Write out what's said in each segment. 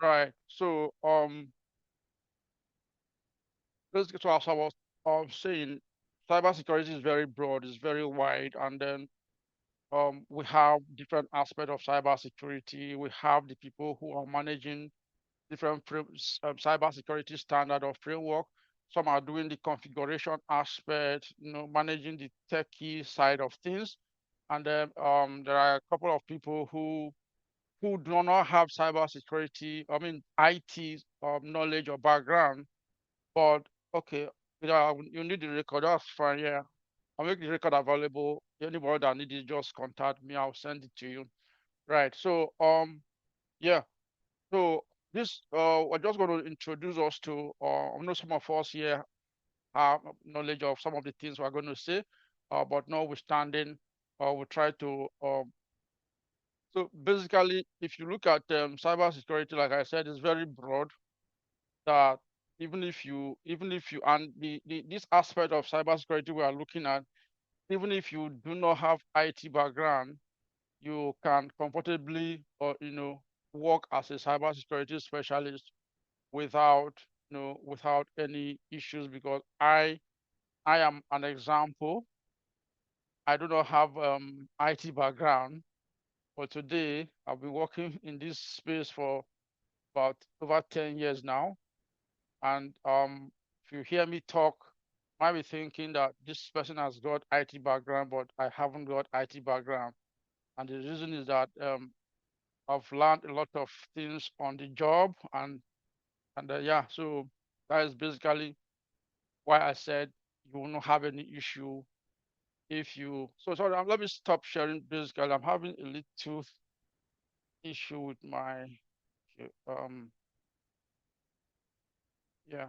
Right. So let's get to as I was saying, cybersecurity is very broad, it's very wide, and then we have different aspects of cybersecurity. We have the people who are managing different cybersecurity standard or framework. Some are doing the configuration aspect, managing the techie side of things. And then there are a couple of people who do not have cybersecurity, I mean IT knowledge or background, but okay, you need the record, that's fine, yeah. I'll make the record available. Anybody that needs it, just contact me, I'll send it to you. Right. So yeah. So this we're just going to introduce us to I know some of us here have knowledge of some of the things we're going to say, but notwithstanding, we'll try to so basically if you look at cybersecurity, like I said, it's very broad that even if you and this aspect of cybersecurity we are looking at, even if you do not have IT background, you can comfortably or work as a cybersecurity specialist without without any issues, because I am an example. I do not have IT background, but today I've been working in this space for about over 10 years now. And if you hear me talk, you might be thinking that this person has got IT background, but I haven't got IT background. And the reason is that I've learned a lot of things on the job, and yeah, so that is basically why I said you will not have any issue if you. So sorry, let me stop sharing. Basically, I'm having a little issue with my um yeah.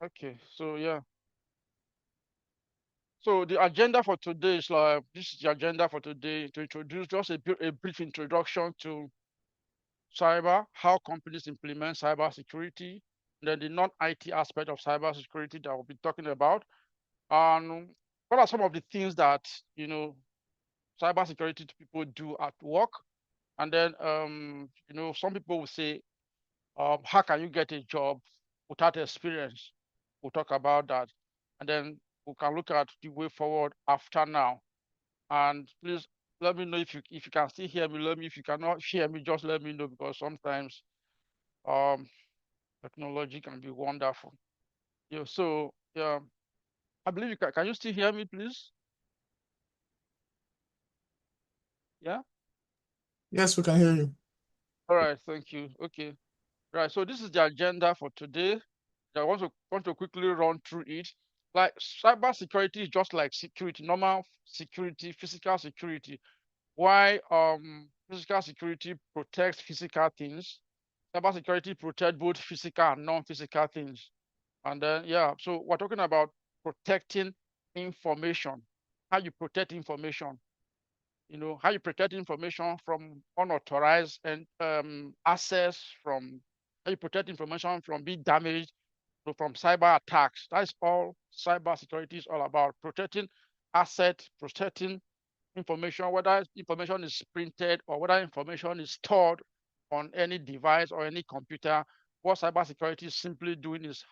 Okay, so yeah. So the agenda for today is like this is the agenda for today, to introduce just a brief introduction to cyber, how companies implement cyber security, then the non-IT aspect of cyber security that we'll be talking about. And what are some of the things that cybersecurity people do at work? And then some people will say, how can you get a job without experience? We'll talk about that. And then we can look at the way forward after now. And please let me know if you can still hear me. Let me, if you cannot hear me, just let me know, because sometimes um technology can be wonderful. Yeah, so yeah, I believe you can you still hear me, please? Yeah. Yes, we can hear you. All right, thank you. Okay. Right. So this is the agenda for today. I want to quickly run through it. Like cyber security is just like security, normal security, physical security. Why physical security protects physical things, cyber security protect both physical and non-physical things. And then yeah, so we're talking about protecting information. How you protect information, how you protect information from unauthorized and access, from how you protect information from being damaged, from cyber attacks. That's all cyber security is all about: protecting asset, protecting information, whether information is printed or whether information is stored on any device or any computer. What cybersecurity is simply doing is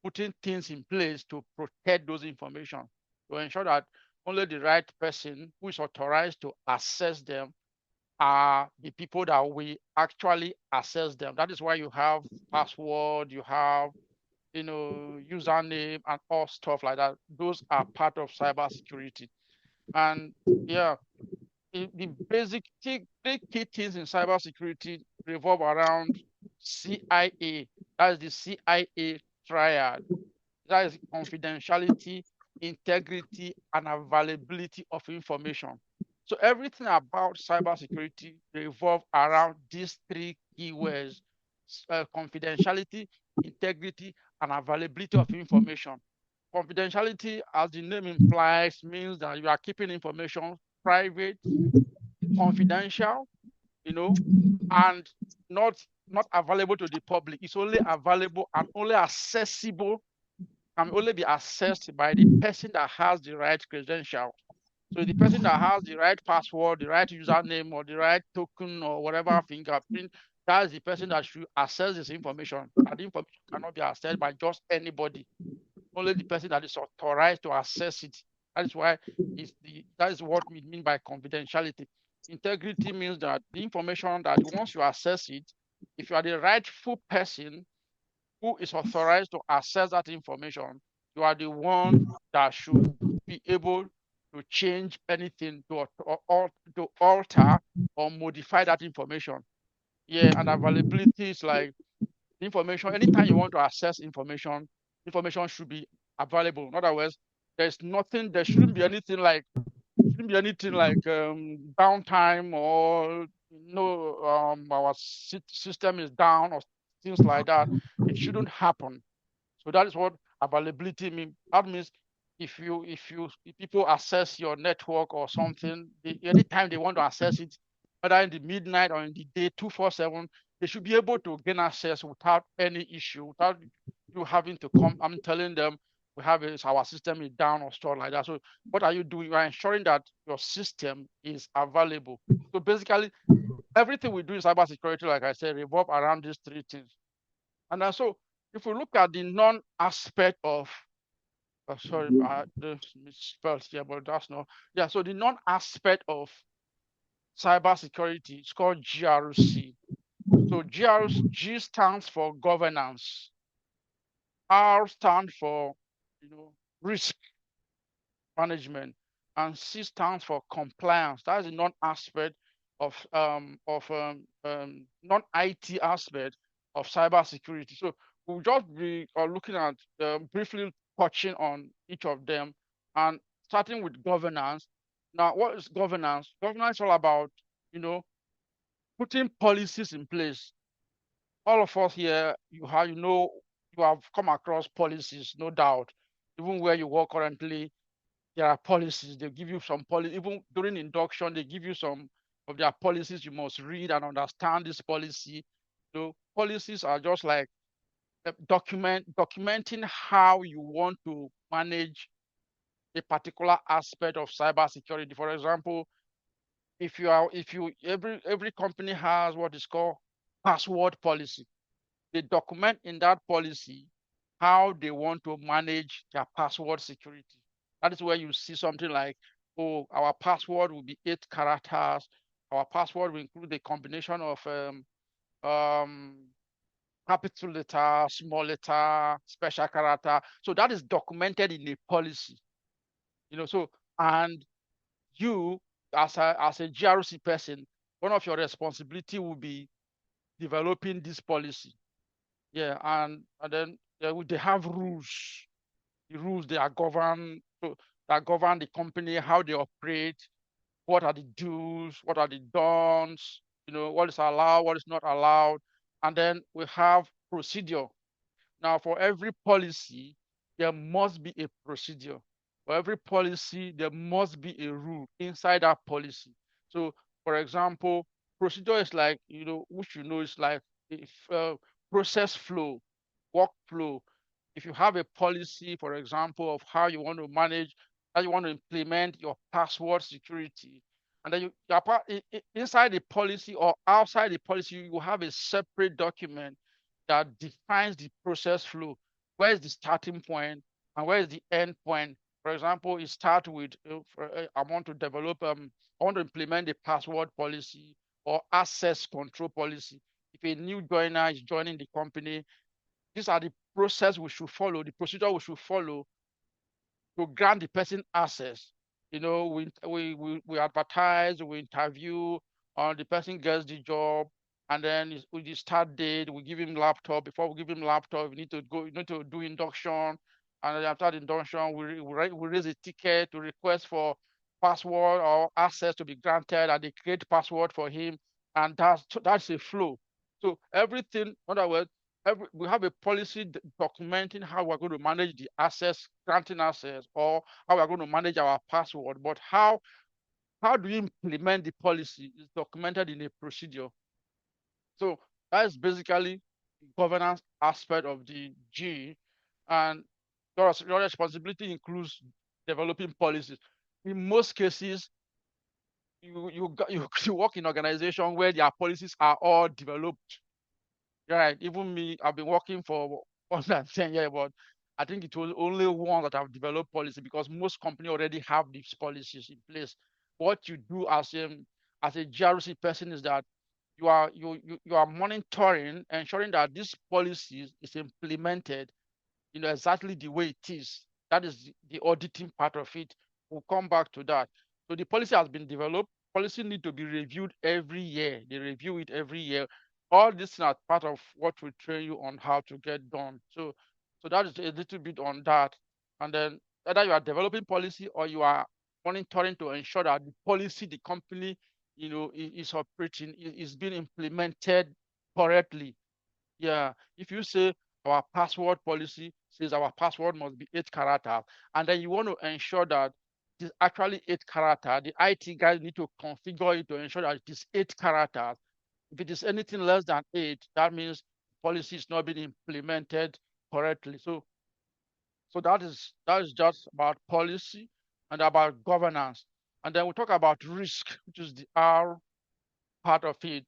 putting things in place to protect those information, to ensure that only the right person who is authorized to access them are the people that we actually access them. That is why you have password, you have username and all stuff like that. Those are part of cybersecurity. And yeah, the basic three key things in cybersecurity revolve around CIA. That is the CIA triad. That is confidentiality, integrity, and availability of information. So everything about cybersecurity revolve around these three keywords: confidentiality, integrity, and availability of information. Confidentiality, as the name implies, means that you are keeping information private, confidential, you know, and not not available to the public. It's only available and only accessible, can only be accessed by the person that has the right credentials. So the person that has the right password, the right username, or the right token, or whatever fingerprint, that is the person that should access this information. And the information cannot be accessed by just anybody. Only the person that is authorized to access it. That is why that is what we mean by confidentiality. Integrity means that the information that once you access it, if you are the rightful person who is authorized to access that information, you are the one that should be able to change anything to alter or modify that information. Yeah, and availability is like information. Anytime you want to access information, information should be available. In other words, there shouldn't be anything like downtime or no our system is down or things like that. It shouldn't happen. So that is what availability means. That means if people access your network or something, anytime they want to access it, whether in the midnight or in the day, 247, they should be able to gain access without any issue, without you having to come. I'm telling them our system is down or stuff like that. So what are you doing? You are ensuring that your system is available. So basically, everything we do in cybersecurity, like I said, revolve around these three things. And so if we look at the non-aspect of, sorry, I just misspelled here, but that's not, yeah, so the non-aspect of cybersecurity is called GRC. So G stands for governance, R stands for, risk management, and C stands for compliance. That is the non-aspect of non-IT aspect of cybersecurity. So we'll just be looking at briefly touching on each of them, and starting with governance. Now, what is governance? Governance is all about, you know, putting policies in place. All of us here, you have come across policies, no doubt. Even where you work currently, there are policies. They give you some policy. Even during induction, they give you some of their policies. You must read and understand this policy. So policies are just like documenting how you want to manage a particular aspect of cybersecurity. For example, if you every company has what is called password policy. They document in that policy how they want to manage their password security. That is where you see something like, oh, our password will be 8 characters. Our password will include a combination of um, capital letter, small letter, special character. So that is documented in a policy. So and you as a GRC person, one of your responsibility will be developing this policy. Yeah, and then they have rules. The rules that govern the company, how they operate, what are the do's, what are the don'ts, what is allowed, what is not allowed. And then we have procedure. Now, for every policy, there must be a procedure. For every policy, there must be a rule inside that policy. So, for example, procedure is like, which is like if process flow, workflow. If you have a policy, for example, of how you want to manage, how you want to implement your password security, and then inside the policy or outside the policy, you have a separate document that defines the process flow. Where is the starting point and where is the end point? For example, it starts with I want to develop I want to implement a password policy or access control policy. If a new joiner is joining the company, these are the process we should follow, the procedure we should follow to grant the person access. We advertise, we interview, the person gets the job, and then with the start date, we give him laptop. Before we give him laptop, we need to do induction, and then after the induction, we raise a ticket to request for password or access to be granted, and they create password for him, and that's a flow. So everything, in other words, we have a policy documenting how we're going to manage the access, granting access, or how we're going to manage our password. But how do we implement the policy is documented in a procedure. So that's basically the governance aspect of the G. And your responsibility includes developing policies. in most cases, you work in organization where their policies are all developed. Right. Even me, I've been working for more than 10 years, but I think it was only one that have developed policy because most companies already have these policies in place. What you do as a GRC person is that you are monitoring, ensuring that this policy is implemented, exactly the way it is. That is the auditing part of it. We'll come back to that. So the policy has been developed. Policy need to be reviewed every year. They review it every year. All this are part of what we train you on how to get done. So that is a little bit on that. And then either you are developing policy or you are monitoring to ensure that the policy the company is operating is being implemented correctly. Yeah, if you say our password policy says our password must be 8 characters, and then you want to ensure that it is actually 8 characters, the IT guys need to configure it to ensure that it is 8 characters. If it is anything less than 8, that means policy is not being implemented correctly. So that is just about policy and about governance. And then we talk about risk, which is the R part of it.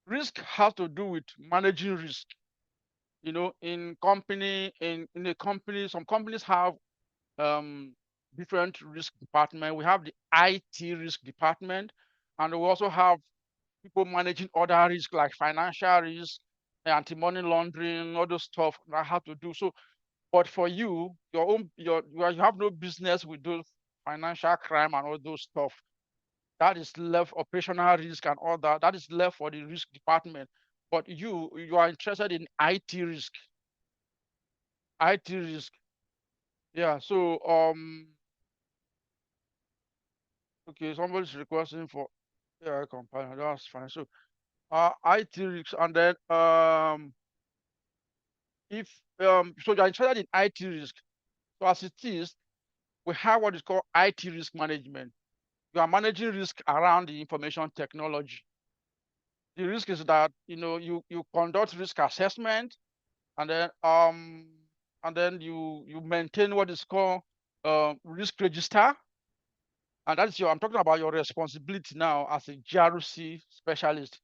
Risk has to do with managing risk. In a company, some companies have um different risk department. We have the IT risk department, and we also have people managing other risk like financial risk, anti-money laundering, all those stuff that have to do. So, but for you, you have no business with those financial crime and all those stuff. That is left operational risk and all that. That is left for the risk department. But you are interested in IT risk. IT risk. Yeah, so okay, somebody's requesting for AI companion. That's fine. So IT risks, and then if so you're interested in IT risk. So as it is, we have what is called IT risk management. You are managing risk around the information technology. The risk is that you conduct risk assessment, and then you maintain what is called risk register. And that's I'm talking about your responsibility now as a GRC specialist.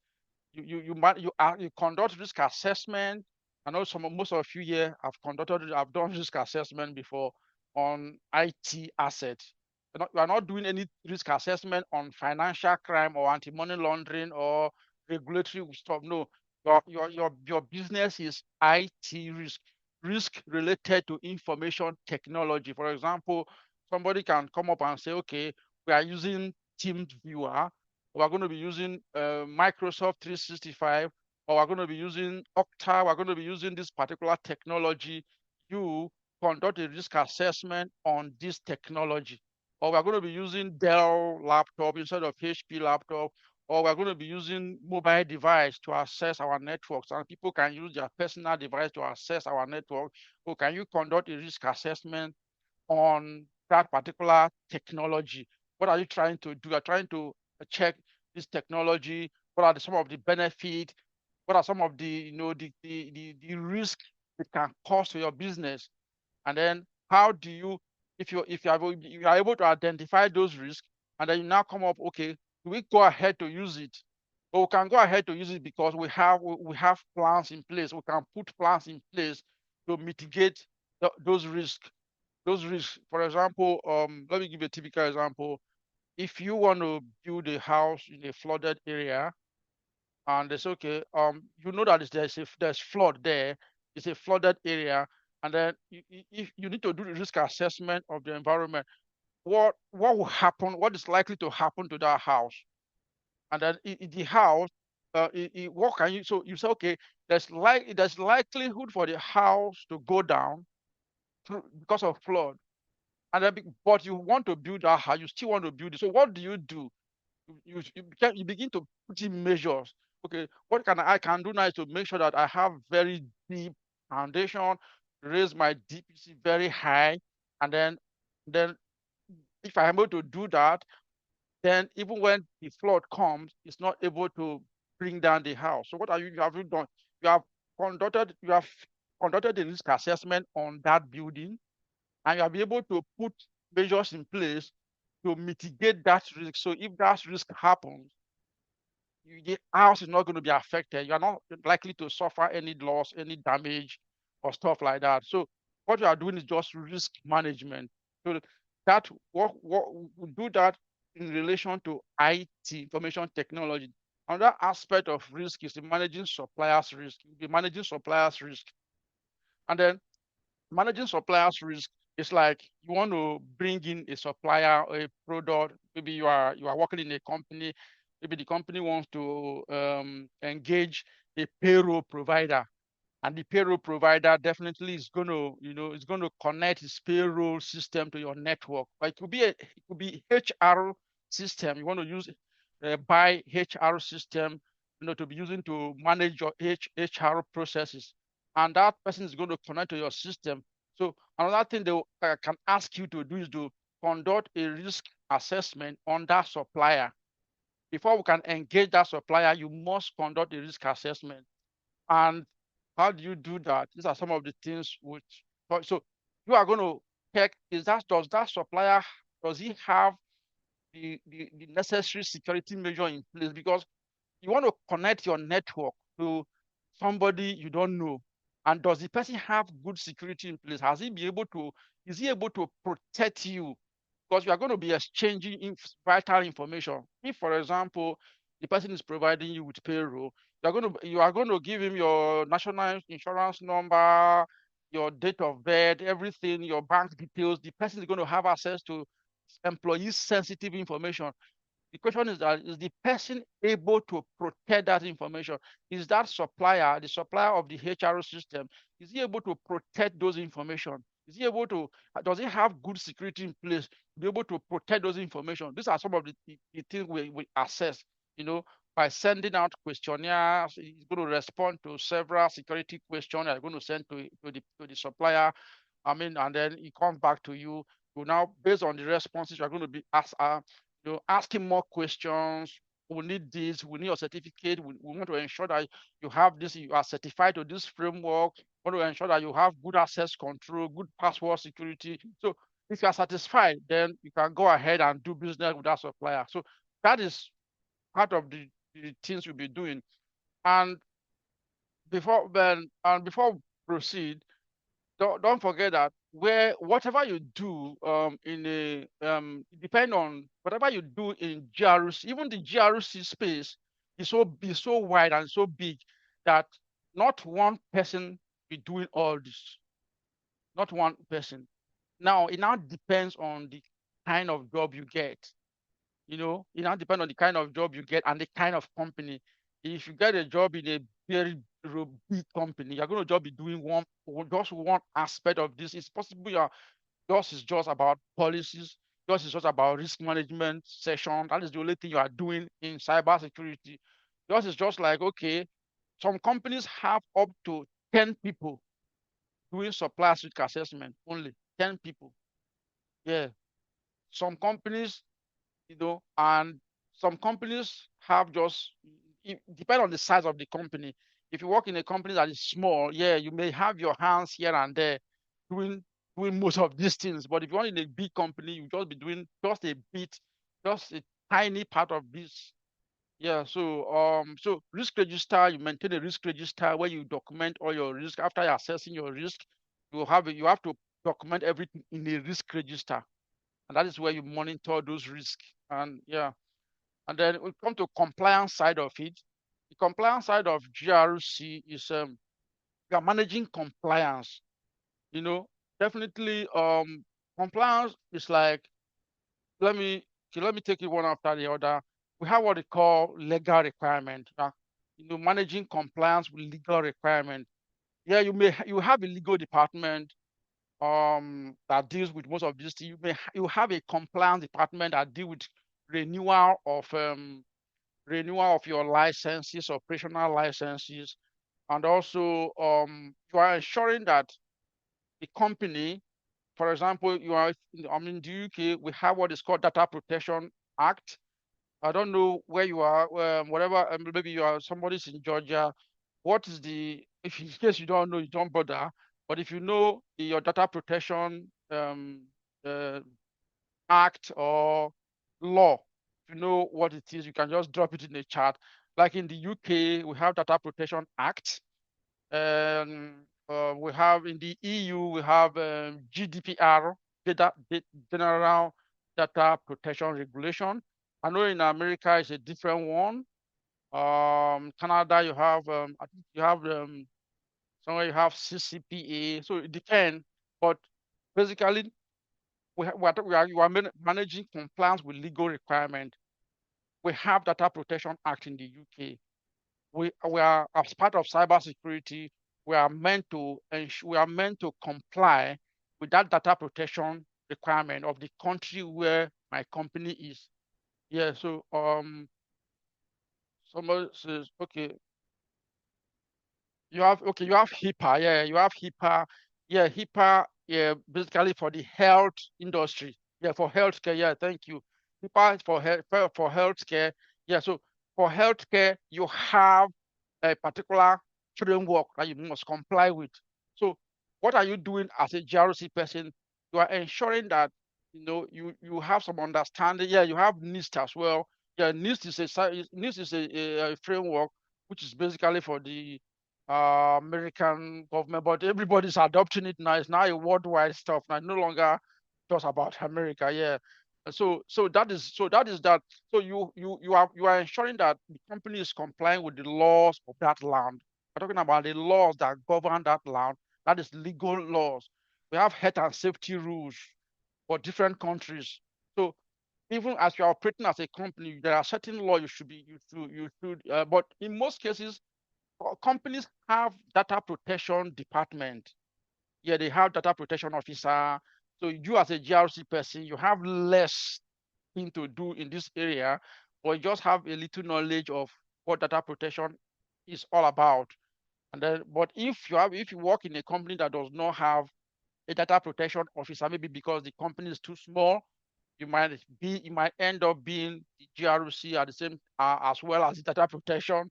You conduct risk assessment. I know most of you here I've done risk assessment before on IT assets. You are not doing any risk assessment on financial crime or anti-money laundering or regulatory stuff. No, your business is IT risk related to information technology. For example, somebody can come up and say, okay, we are using Teams viewer, we're going to be using Microsoft 365, or we're going to be using Okta, we're going to be using this particular technology. You conduct a risk assessment on this technology. Or we're going to be using Dell laptop instead of HP laptop, or we're going to be using mobile device to access our networks, and people can use their personal device to access our network. So can you conduct a risk assessment on that particular technology? What are you trying to do? You're trying to check this technology. What are some of the benefits? What are some of the risk it can cause to your business? And then how do you, if you are able to identify those risks, and then you now come up, okay, do we go ahead to use it? But we can go ahead to use it because we have plans in place. We can put plans in place to mitigate those risks. Those risks, for example, let me give you a typical example. If you want to build a house in a flooded area, and it's okay, you know that there's flood there, it's a flooded area, and then if you need to do the risk assessment of the environment, what will happen, what is likely to happen to that house, and then the house, what can you, so you say, okay, there's likelihood for the house to go down because of flood, and then but you want to build that house, you still want to build it. So what do? You begin to put in measures. Okay, what I can do now is to make sure that I have very deep foundation, raise my DPC very high, and then if I'm able to do that, then even when the flood comes, it's not able to bring down the house. So what have you done? You have conducted the risk assessment on that building, and you'll be able to put measures in place to mitigate that risk. So if that risk happens, the house is not going to be affected. You are not likely to suffer any loss, any damage, or stuff like that. So what you are doing is just risk management. So that what we do that in relation to IT, information technology. Another aspect of risk is the managing suppliers risk. You'll be managing suppliers risk, and then managing suppliers risk is like you want to bring in a supplier or a product. Maybe you are working in a company. Maybe the company wants to engage a payroll provider, and the payroll provider definitely is going to, it's going to connect its payroll system to your network. But it could be HR system. You want to use buy HR system, to be using to manage your HR processes, and that person is going to connect to your system. So another thing they can ask you to do is to conduct a risk assessment on that supplier. Before we can engage that supplier, you must conduct a risk assessment. And how do you do that? These are some of the things which, so you are going to check, does that supplier, does he have the necessary security measure in place? Because you want to connect your network to somebody you don't know. And does the person have good security in place? Is he able to protect you? Because you are going to be exchanging vital information. If, for example, the person is providing you with payroll, you are going to give him your national insurance number, your date of birth, everything, your bank details. The person is going to have access to employee sensitive information. The question is that, is the person able to protect that information? Is that supplier, the supplier of the HR system, is he able to protect those information? Is he able to, does he have good security in place to be able to protect those information? These are some of the things we assess, by sending out questionnaires. He's going to respond to several security questions that are going to send to the supplier. And then he comes back to you. You now, based on the responses, you're going to be asked, asking more questions. We need this, we need your certificate. We want to ensure that you have this, you are certified to this framework. We want to ensure that you have good access control, good password security. So if you are satisfied, then you can go ahead and do business with that supplier. So that is part of the things you'll be doing. And before we proceed, don't forget that where whatever you do in a depend on whatever you do in GRC. Even the GRC space is so wide and so big that not one person be doing all this. Not one person. Now it now depends on the kind of job you get. It now depends on the kind of job you get and the kind of company. If you get a job in a very big company, you're going to just be doing just one aspect of this. It's possible yours is just about policies, yours is just about risk management session. That is the only thing you are doing in cybersecurity. Yours is just like, okay, some companies have up to 10 people doing supply risk assessment, only 10 people. Yeah. Some companies, and some companies have just, it depend on the size of the company. If you work in a company that is small, yeah, you may have your hands here and there doing doing most of these things. But if you're in a big company, you just be doing just a bit, just a tiny part of this. Yeah, so risk register, you maintain a risk register where you document all your risk. After assessing your risk, you have to document everything in a risk register. And that is where you monitor those risks. And yeah, and then we come to compliance side of it. The compliance side of GRC is you are managing compliance. You know, definitely compliance is like, let me let me take it one after the other. We have what they call legal requirement. Managing compliance with legal requirement. Yeah, you have a legal department that deals with most of these things. You have a compliance department that deal with renewal of your licenses, operational licenses, and also you are ensuring that the company, for example, in the UK, we have what is called Data Protection Act. I don't know where you are, whatever, maybe you are somebody's in Georgia. What is if in case you don't know, you don't bother. But if you know your data protection uh, act or law. If you know what it is, you can just drop it in the chat. Like in the UK, we have Data Protection Act. We have in the EU, we have GDPR, General Data Protection Regulation. I know in America it's a different one. Canada, you have I think you have somewhere you have CCPA. So it depends, but basically we are managing compliance with legal requirement. We have Data Protection Act in the UK. We are, as part of cybersecurity, we are meant to comply with that data protection requirement of the country where my company is. Yeah, so somebody says, okay, you have HIPAA, yeah, you have HIPAA, yeah, HIPAA, yeah, basically for the health industry, yeah, for healthcare, yeah, thank you. HIPAA is for healthcare, yeah. So for healthcare, you have a particular framework that you must comply with. So what are you doing as a GRC person? You are ensuring that you have some understanding. Yeah, you have NIST as well. Yeah, NIST is a framework which is basically for the American government, but everybody's adopting it now. It's now a worldwide stuff now, no longer just about America. Yeah. So that is that. So you are ensuring that the company is complying with the laws of that land. We're talking about the laws that govern that land. That is legal laws. We have health and safety rules for different countries. So even as you are operating as a company, there are certain laws but in most cases, companies have data protection department. Yeah, they have data protection officer. So you as a GRC person, you have less thing to do in this area, but you just have a little knowledge of what data protection is all about. And then, but if you work in a company that does not have a data protection officer, maybe because the company is too small, you might end up being the GRC at the same as well as the data protection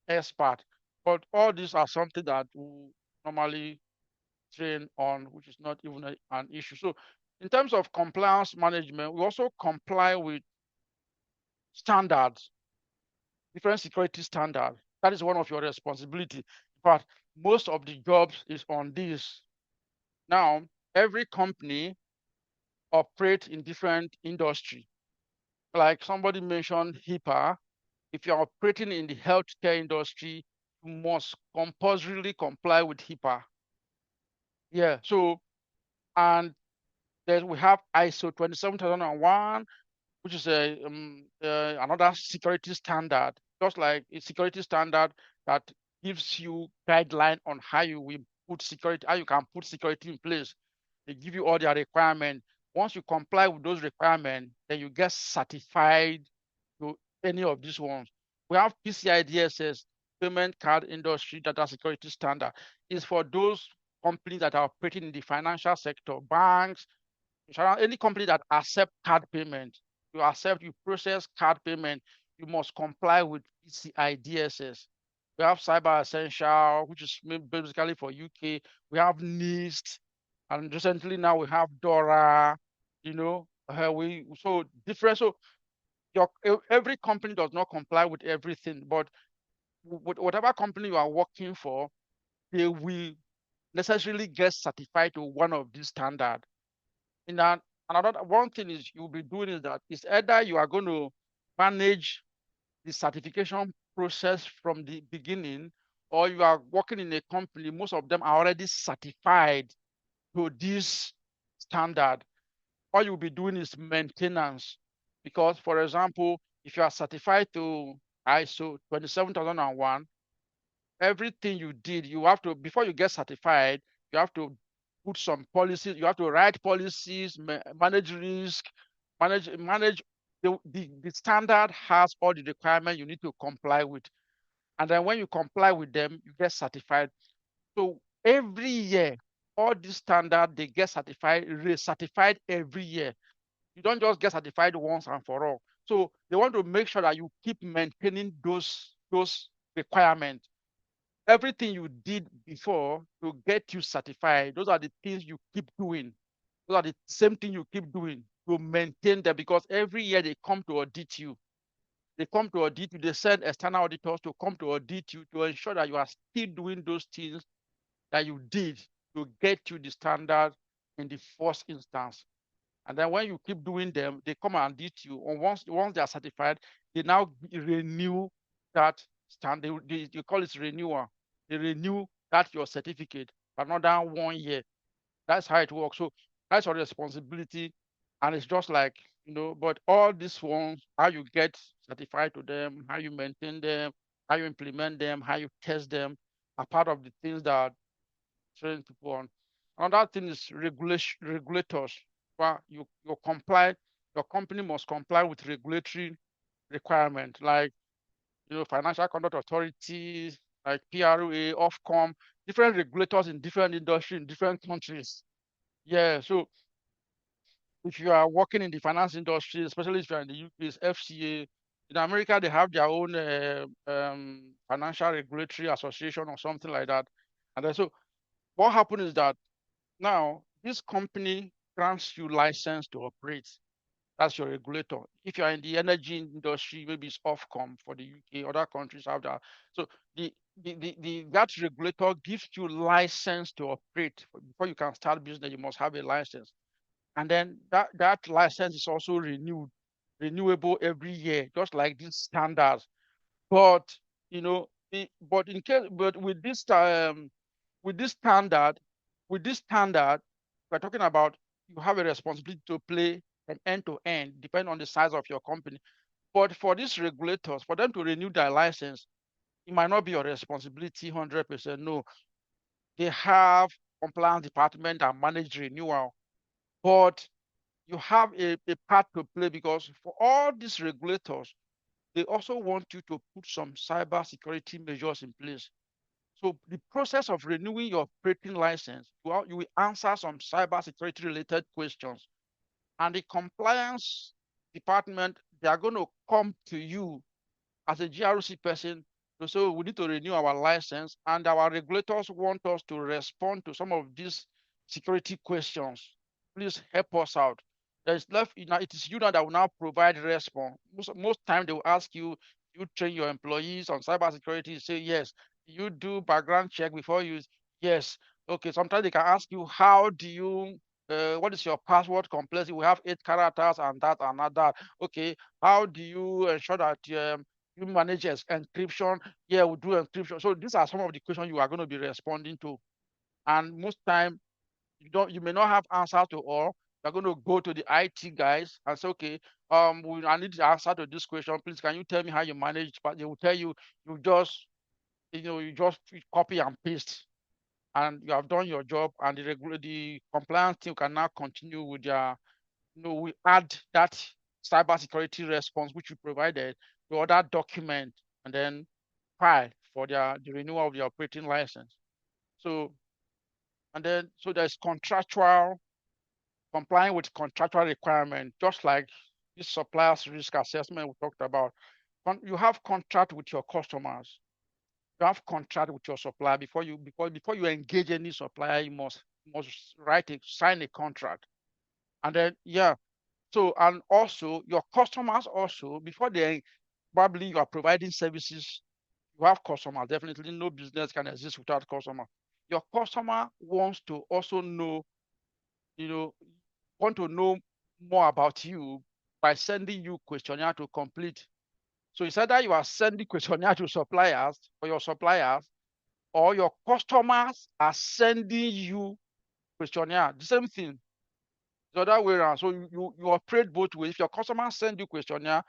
expert. But all these are something that we normally train on, which is not even an issue. So in terms of compliance management, we also comply with standards, different security standards. That is one of your responsibility. But most of the jobs is on this. Now, every company operates in different industry. Like somebody mentioned HIPAA. If you're operating in the healthcare industry, you must compulsorily comply with HIPAA. Yeah. So, and then we have ISO 27001, which is another security standard, just like a security standard that gives you guideline on how you can put security in place. They give you all their requirements. Once you comply with those requirements, then you get certified to any of these ones. We have PCI DSS, Payment Card Industry Data Security Standard. Is for those companies that are operating in the financial sector, banks, any company that accept card payment, you process card payment, you must comply with PCI DSS. We have Cyber Essential, which is basically for UK. We have NIST, and recently now we have DORA. We so different. So every company does not comply with everything, but whatever company you are working for, they will necessarily get certified to one of these standards. In that, another one thing is you'll be doing is that it's either you are going to manage the certification process from the beginning, or you are working in a company, most of them are already certified to this standard. All you'll be doing is maintenance. Because, for example, if you are certified to ISO 27001, everything you did, you have to, before you get certified, you have to put some policies, you have to write policies, manage risk, manage the standard has all the requirements you need to comply with. And then when you comply with them, you get certified. So every year, all these standard, they get certified, re-certified every year. You don't just get certified once and for all. So they want to make sure that you keep maintaining those requirements. Everything you did before to get you certified, those are the things you keep doing. Those are the same thing you keep doing. to maintain them because every year they come to audit you. They come to audit you. They send external auditors to come to audit you to ensure that you are still doing those things that you did to get you the standard in the first instance. And then when you keep doing them, they come and audit you. And once they are certified, they now renew that standard. They call it renewal. They renew that your certificate for another 1 year. That's how it works. So that's your responsibility. And it's just like, but all these ones, how you get certified to them, how you maintain them, how you implement them, how you test them, are part of the things that train people on. Another thing is regulators. Well, you comply, your company must comply with regulatory requirement, like financial conduct authorities, like PRA, Ofcom, different regulators in different industry in different countries. Yeah, so if you are working in the finance industry, especially if you're in the UK, it's FCA. In America, they have their own financial regulatory association or something like that. And then so what happened is that now this company grants you license to operate. That's your regulator. If you're in the energy industry, maybe it's Ofcom for the UK, other countries have that. So that regulator gives you license to operate. Before you can start business, you must have a license. And then that license is also renewable every year, just like these standards. But but with this standard, with this standard, we're talking about you have a responsibility to play an end to end, depending on the size of your company. But for these regulators, for them to renew their license, it might not be your responsibility 100%. No, they have compliance department that manage renewal, but you have a part to play because for all these regulators, they also want you to put some cyber security measures in place. So the process of renewing your operating license, well, you will answer some cyber security related questions. And the compliance department, they are going to come to you as a GRC person to say, we need to renew our license, and our regulators want us to respond to some of these security questions. Please help us out. There's left, it is you now that will now provide response. Most time they will ask you, you train your employees on cybersecurity. You say yes. You do background check before you, yes. Okay, sometimes they can ask you, how do you what is your password complexity? We have 8 characters and that and that. Okay, how do you ensure that you manage encryption? Yeah, we do encryption. So these are some of the questions you are going to be responding to. And most time you may not have answers to all. You're going to go to the IT guys and say, okay, I need the answer to this question. Please, can you tell me how you manage? But they will tell you, you just copy and paste, and you have done your job. And the compliance team can now continue with their, we add that cybersecurity response which we provided to other document and then file for the renewal of the operating license. So so there's contractual complying with contractual requirement, just like this supplier's risk assessment we talked about. You have contract with your customers. You have contract with your supplier before you engage any supplier. You must sign a contract, and then yeah. So and also your customers also before they probably you are providing services. You have customers. Definitely, no business can exist without customer. Your customer wants to also know, you know, want to know more about you by sending you questionnaire to complete. So it's either you are sending questionnaire to suppliers or your suppliers, or your customers are sending you questionnaire. The same thing. The other way around. So you operate both ways. If your customer send you questionnaire,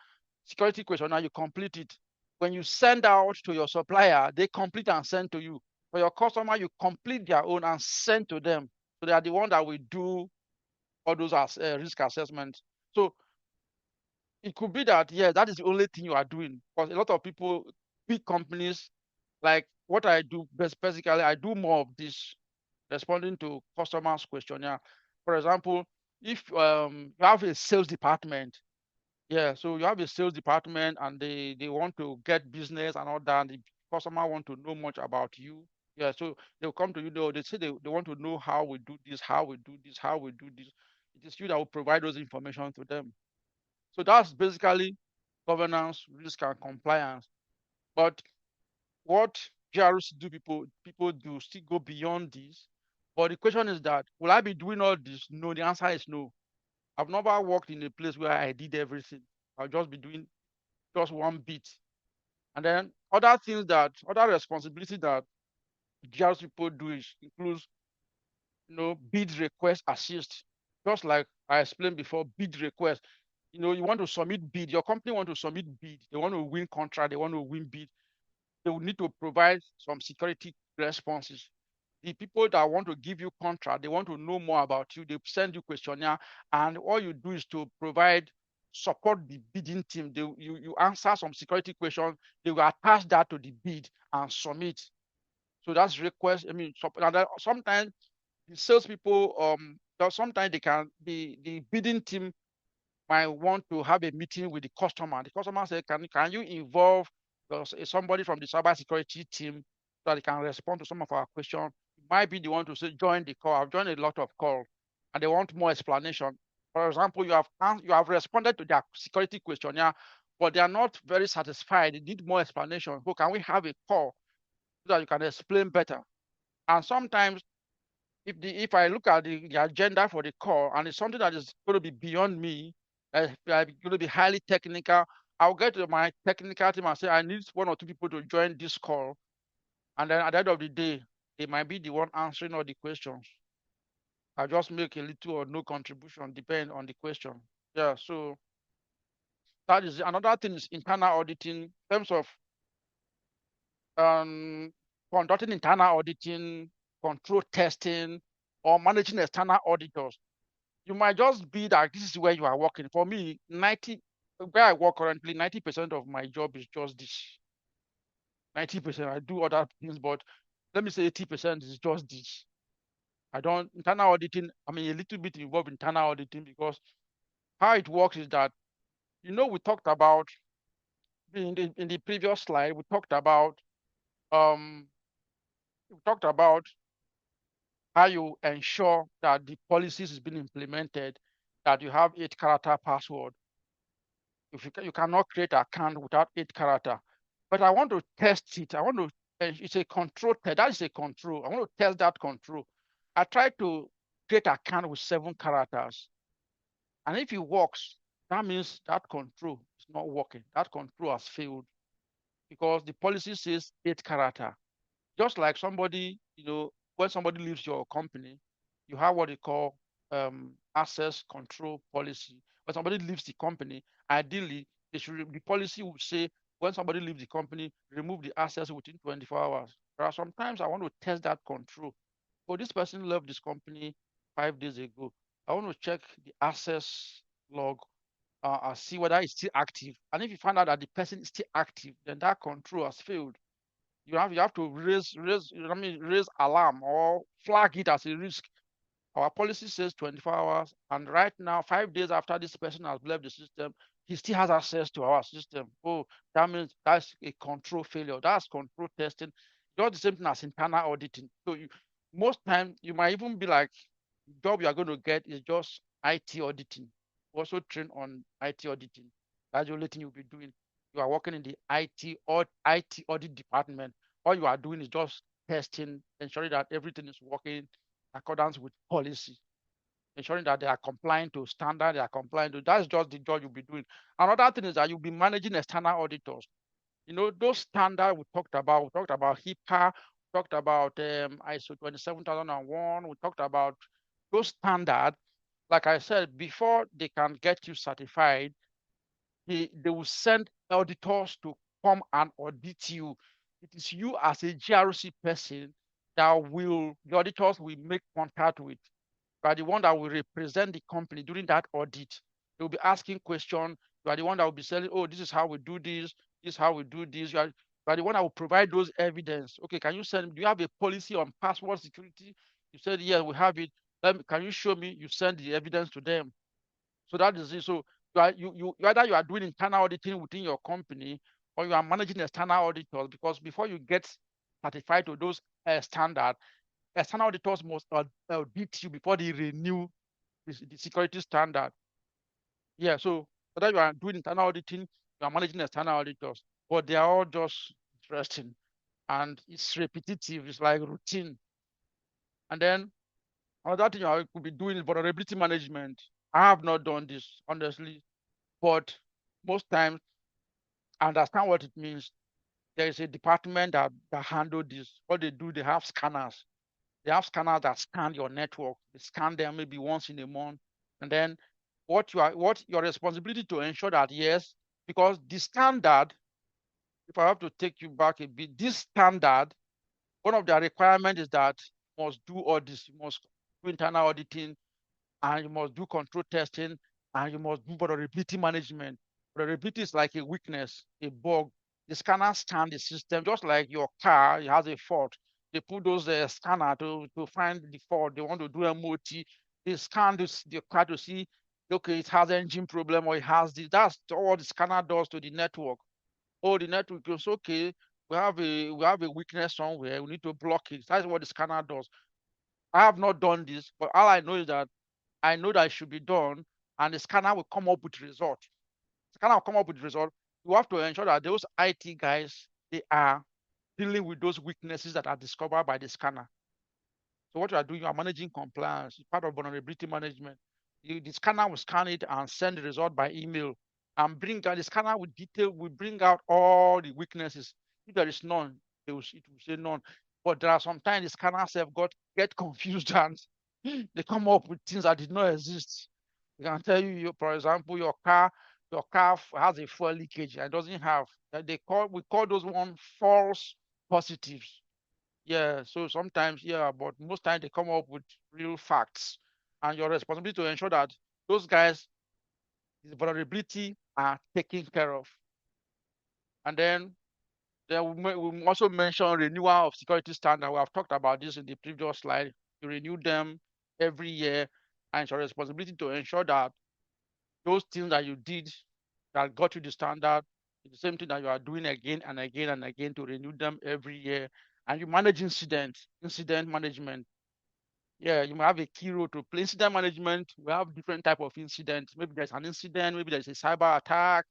security questionnaire, you complete it. When you send out to your supplier, they complete and send to you. For your customer, you complete their own and send to them. So they are the one that will do all those risk assessments. So it could be that, yeah, that is the only thing you are doing. Because a lot of people, big companies, like what I do basically, I do more of this, responding to customers' questionnaire. For example, if you have a sales department, yeah, so you have a sales department and they want to get business and all that, and the customer want to know much about you. Yeah, so they'll come to you, they say they want to know how we do this, how we do this, how we do this. It is you that will provide those information to them. So that's basically governance, risk, and compliance. But what GRC do people do still go beyond this. But the question is that will I be doing all this? No, the answer is no. I've never worked in a place where I did everything. I'll just be doing just one bit. And then other responsibility that GRC people do is includes, bid request assist. Just like I explained before, bid request. You want to submit bid, your company want to submit bid, they want to win contract, they want to win bid, they will need to provide some security responses. The people that want to give you contract, they want to know more about you, they send you questionnaire, and all you do is to provide support the bidding team. You answer some security questions, they will attach that to the bid and submit. So that's request. I mean, sometimes the salespeople, sometimes the bidding team might want to have a meeting with the customer. The customer said, can you involve somebody from the cybersecurity team so that they can respond to some of our questions? It might be the one to say, join the call. I've joined a lot of calls and they want more explanation. For example, you have responded to their security questionnaire, but they are not very satisfied. They need more explanation. So can we have a call so that you can explain better? And sometimes if I look at the agenda for the call and it's something that is going to be beyond me, going to be highly technical, I'll get to my technical team and say I need one or two people to join this call, and then at the end of the day, they might be the one answering all the questions. I just make a little or no contribution, depending on the question. Yeah, so that is another thing is internal auditing in terms of um, conducting internal auditing, control testing, or managing external auditors. You might just be that this is where you are working. For me, where I work currently, 90% of my job is just this. 90%, I do other things, but let me say 80% is just this. I don't internal auditing. I mean, a little bit involved in internal auditing because how it works is that we talked about in the previous slide. Um we talked about how you ensure that the policies is being implemented, that you have 8-character password. If you cannot create an account without 8-character. But I want to test it. It's a control test. That is a control. I want to test that control. I try to create an account with 7 characters. And if it works, that means that control is not working. That control has failed because the policy says 8-character. Just like when somebody leaves your company, you have what they call access control policy. When somebody leaves the company, ideally, the policy would say when somebody leaves the company, remove the access within 24 hours. There are sometimes I want to test that control. Oh, this person left this company 5 days ago. I want to check the access log and see whether it's still active. And if you find out that the person is still active, then that control has failed. You have to raise alarm or flag it as a risk. Our policy says 24 hours, and right now, 5 days after this person has left the system, he still has access to our system. Oh, that means that's a control failure. That's control testing. Just the same thing as internal auditing. So most time you might even be like, the job you are going to get is just IT auditing. Also train on IT auditing. That's the only thing you'll be doing. You are working in the IT audit department. All you are doing is just testing, ensuring that everything is working in accordance with policy, ensuring that they are complying to standard, they are complying to. That's just the job you'll be doing. Another thing is that you'll be managing external auditors. Those standards we talked about HIPAA, we talked about ISO 27001, we talked about those standards. Like I said, before they can get you certified, they will send auditors to come and audit you. It is you as a GRC person that the auditors will make contact with. You are the one that will represent the company during that audit. They will be asking questions. You are the one that will be saying, oh, this is how we do this is how we do this. You are the one that will provide those evidence. Okay, do you have a policy on password security? You said, yeah, we have it. Can you show me? You send the evidence to them. So that is it. So either you are doing internal auditing within your company or you are managing external auditors, because before you get certified to those standards, external auditors must audit you before they renew the security standard. Yeah, so whether you are doing internal auditing, you are managing external auditors, but they are all just interesting and it's repetitive, it's like routine. And then another thing I could be doing is vulnerability management. I have not done this, honestly, but most times I understand what it means. There is a department that handle this. What they do, they have scanners. They have scanners that scan your network. They scan them maybe once in a month. And then what your responsibility to ensure that, yes, because the standard, if I have to take you back a bit, this standard, one of the requirements is that you must do all this. You must do internal auditing, and you must do control testing, and you must do vulnerability management. Vulnerability is like a weakness, a bug. The scanner scan the system, just like your car, it has a fault. They put those scanner to find the fault. They want to do MOT. They scan the car to see, okay, it has engine problem or it has this. That's all the scanner does to the network. Oh, the network goes, okay, we have a weakness somewhere. We need to block it. That's what the scanner does. I have not done this, but all I know is that I know that it should be done, and the scanner will come up with result. The scanner will come up with result. You have to ensure that those IT guys, they are dealing with those weaknesses that are discovered by the scanner. So what you are doing, you are managing compliance. It's part of vulnerability management. The scanner will scan it and send the result by email and bring out the scanner with detail, will bring out all the weaknesses. If there is none, it will say none. But there are sometimes the scanners have get confused and they come up with things that did not exist. They can tell you, for example, your car has a fuel leakage and doesn't have. We call those one false positives. Yeah, so sometimes, yeah, but most times they come up with real facts. And your responsibility to ensure that those guys, the vulnerability are taken care of. And then we also mention renewal of security standard. We have talked about this in the previous slide. You renew them every year, and it's your responsibility to ensure that those things that you did that got you the standard is the same thing that you are doing again and again and again to renew them every year. And you manage incident management. Yeah, you might have a key role to play. Incident management, we have different type of incidents. Maybe there's an incident, maybe there's a cyber attack,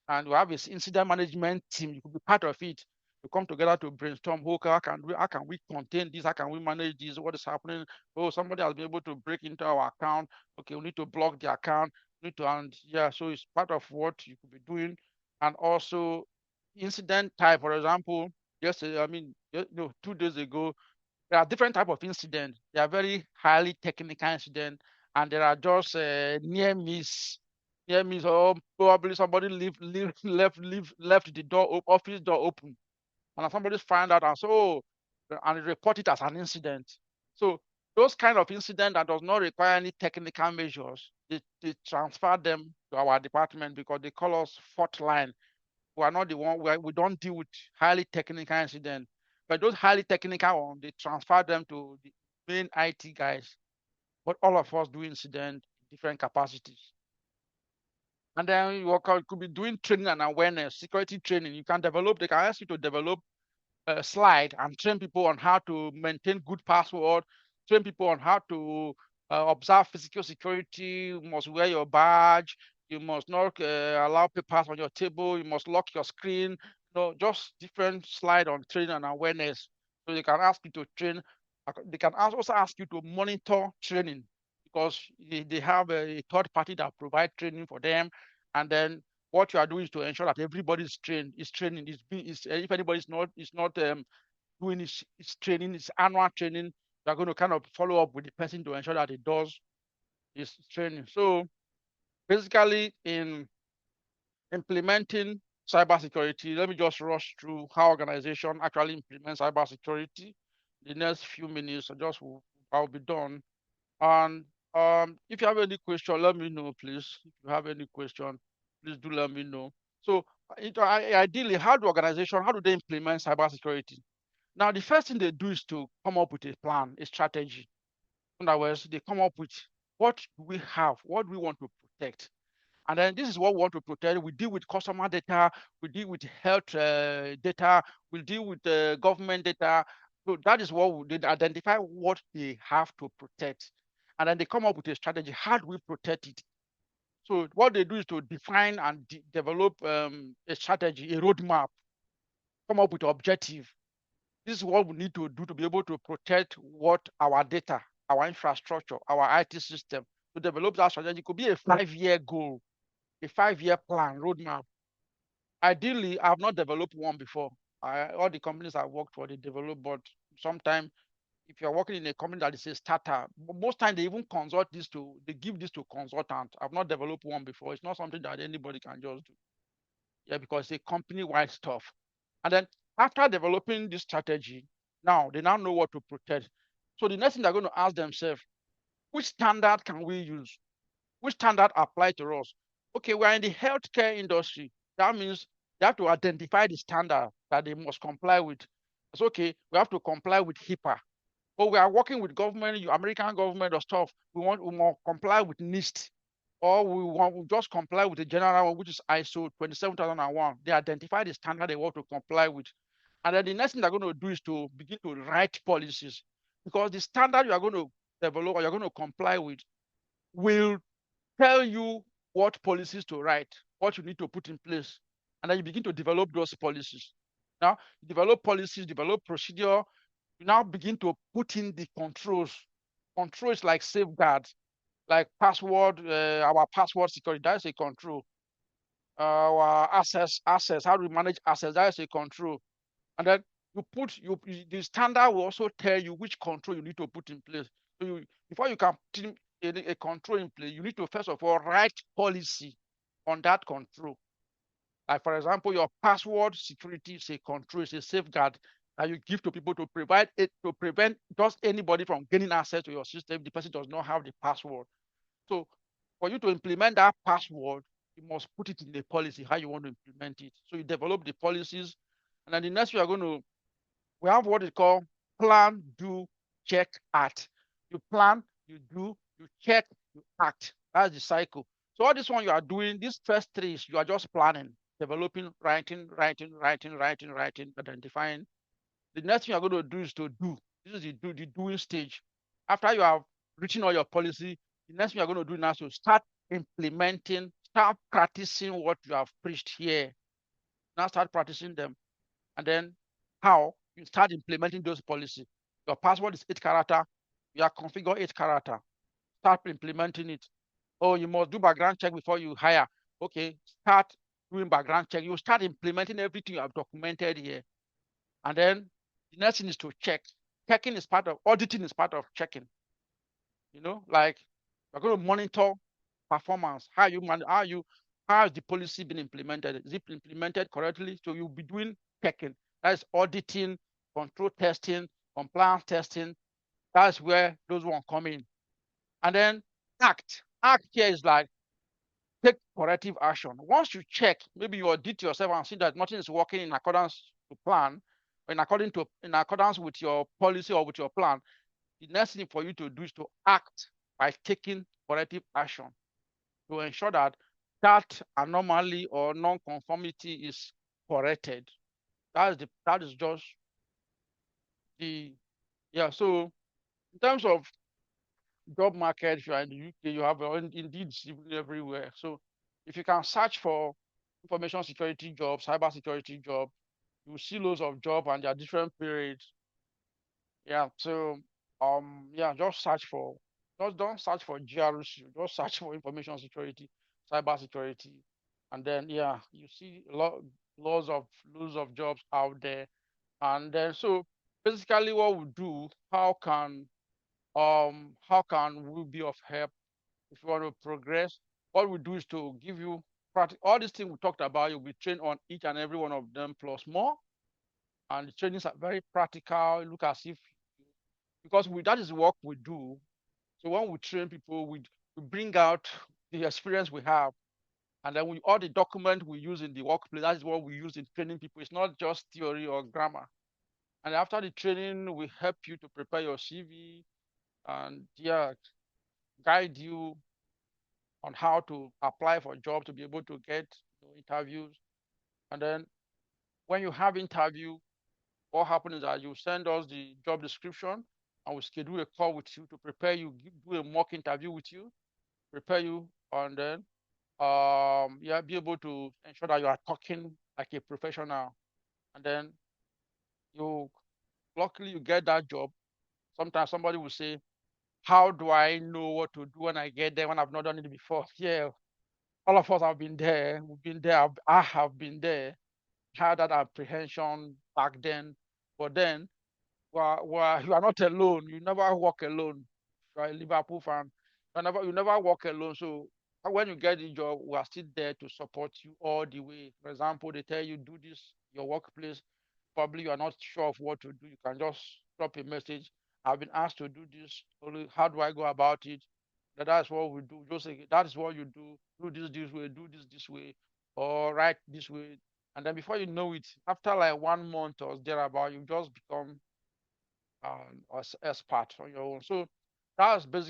and we have this incident management team. You could be part of it. You come together to brainstorm, okay, how can we contain this? How can we manage this? What is happening? Oh, somebody has been able to break into our account. Okay, we need to block the account. We need to, and yeah, so it's part of what you could be doing. And also incident type, for example, yesterday, I mean, 2 days ago, there are different type of incidents. They are very highly technical incident, and there are just near miss, or probably somebody left the office door open, and somebody find out and so and report it as an incident. So those kind of incident that does not require any technical measures, they transfer them to our department because they call us fourth line. We are not the one where we don't deal with highly technical incident. But those highly technical ones, they transfer them to the main IT guys. But all of us do incident in different capacities. And then could be doing training and awareness, security training. They can ask you to develop slide and train people on how to maintain good password, train people on how to observe physical security. You must wear your badge. You must not allow papers on your table. You must lock your screen. Just different slide on training and awareness. So they can ask you to train. They can also ask you to monitor training because they have a third party that provide training for them. And then what you are doing is to ensure that everybody is training. If anybody is not doing his training, his annual training, you are going to kind of follow up with the person to ensure that he does his training. So basically, in implementing cybersecurity, let me just rush through how organization actually implements cybersecurity. The next few minutes, I'll be done. And if you have any question, let me know, please. If you have any question, please do let me know. So, ideally, how do they implement cybersecurity? Now, the first thing they do is to come up with a plan, a strategy. In other words, they come up with what do we have, what do we want to protect, and then this is what we want to protect. We deal with customer data, we deal with health data, we deal with government data. So that is what they identify what they have to protect. and then they come up with a strategy. How do we protect it? So what they do is to define and develop a strategy, a roadmap, come up with objective. This is what we need to do to be able to protect what our data, our infrastructure, our IT system. To develop that strategy, it could be a 5-year goal, a 5-year plan, roadmap. Ideally, I have not developed one before. All the companies I worked for, they develop, but sometimes if you're working in a company that is a startup, most time they even they give this to consultants. I've not developed one before. It's not something that anybody can just do. Yeah, because it's a company-wide stuff. And then after developing this strategy, now they now know what to protect. So the next thing they're going to ask themselves, which standard can we use? Which standard apply to us? Okay, we're in the healthcare industry. That means they have to identify the standard that they must comply with. It's okay, we have to comply with HIPAA. But we are working with government, American government or stuff. We want comply with NIST, or we just comply with the general one, which is ISO 27001. They identify the standard they want to comply with. And then the next thing they're going to do is to begin to write policies, because the standard you are going to develop or you're going to comply with will tell you what policies to write, what you need to put in place. And then you begin to develop those policies. Now, you develop policies, develop procedure, you now begin to put in the controls. Controls like safeguards, like password, our password security, that is a control. Our access, how do we manage access, that is a control. And then the standard will also tell you which control you need to put in place. So before you can put a control in place, you need to first of all write policy on that control. Like for example, your password security is a control, it's a safeguard that you give to people to provide it to prevent just anybody from gaining access to your system if the person does not have the password. So for you to implement that password, you must put it in the policy how you want to implement it. So you develop the policies, and then the next we have what is called plan, do, check, act. You plan, you do, you check, you act. That's the cycle. So all this one you are doing, these first three, you are just planning, developing, writing, identifying. The next thing you're going to do is to do. This is the doing stage. After you have written all your policy, the next thing you're going to do now is to start implementing, start practicing what you have preached here. Now start practicing them. And then how you start implementing those policies. Your password is 8 character. You are configure 8 character. Start implementing it. Oh, you must do background check before you hire. Okay, start doing background check. You start implementing everything you have documented here. And then the next thing is to check. Checking is part of auditing is part of checking. Like you're going to monitor performance. How has the policy been implemented? Is it implemented correctly? So you'll be doing checking. That's auditing, control testing, compliance testing. That's where those ones come in. And then act. Act here is like take corrective action. Once you check, maybe you audit yourself and see that nothing is working in accordance to plan, or in accordance with your policy or with your plan, the next thing for you to do is to act by taking corrective action to ensure that that anomaly or non-conformity is corrected. That is just the yeah. So in terms of job market, if you are in the UK, you have indeed civil everywhere. So if you can search for information security jobs, cyber security job, you will see loads of job and there are different periods. Yeah. So yeah, just don't search for GRC, just search for information security, cyber security, and then yeah, you see loads of jobs out there. And then so basically what we do, how can we be of help if you want to progress? What we do is to give you all these things we talked about, you'll be trained on each and every one of them plus more. And the trainings are very practical. Look as if because that is the work we do. So when we train people, we bring out the experience we have, and then all the document we use in the workplace, that is what we use in training people. It's not just theory or grammar. And after the training, we help you to prepare your CV and yeah, guide you on how to apply for a job to be able to get interviews. And then when you have interview, what happens is that you send us the job description and we schedule a call with you to prepare you, do a mock interview with you, prepare you, and then yeah, be able to ensure that you are talking like a professional. And then you luckily you get that job. Sometimes somebody will say, how do I know what to do when I get there when I've not done it before? Yeah, all of us have been there. We've been there. I have been there. Had that apprehension back then. But then you are not alone. You never walk alone. You are a Liverpool fan. You never walk alone. So when you get the job, we are still there to support you all the way. For example, they tell you do this your workplace. Probably you are not sure of what to do. You can just drop a message. I've been asked to do this. How do I go about it? That's what we do. Just say that is what you do. Do this way. Do this way, or write this way. And then before you know it, after like 1 month or thereabout, you just become expert on your own. So that's basically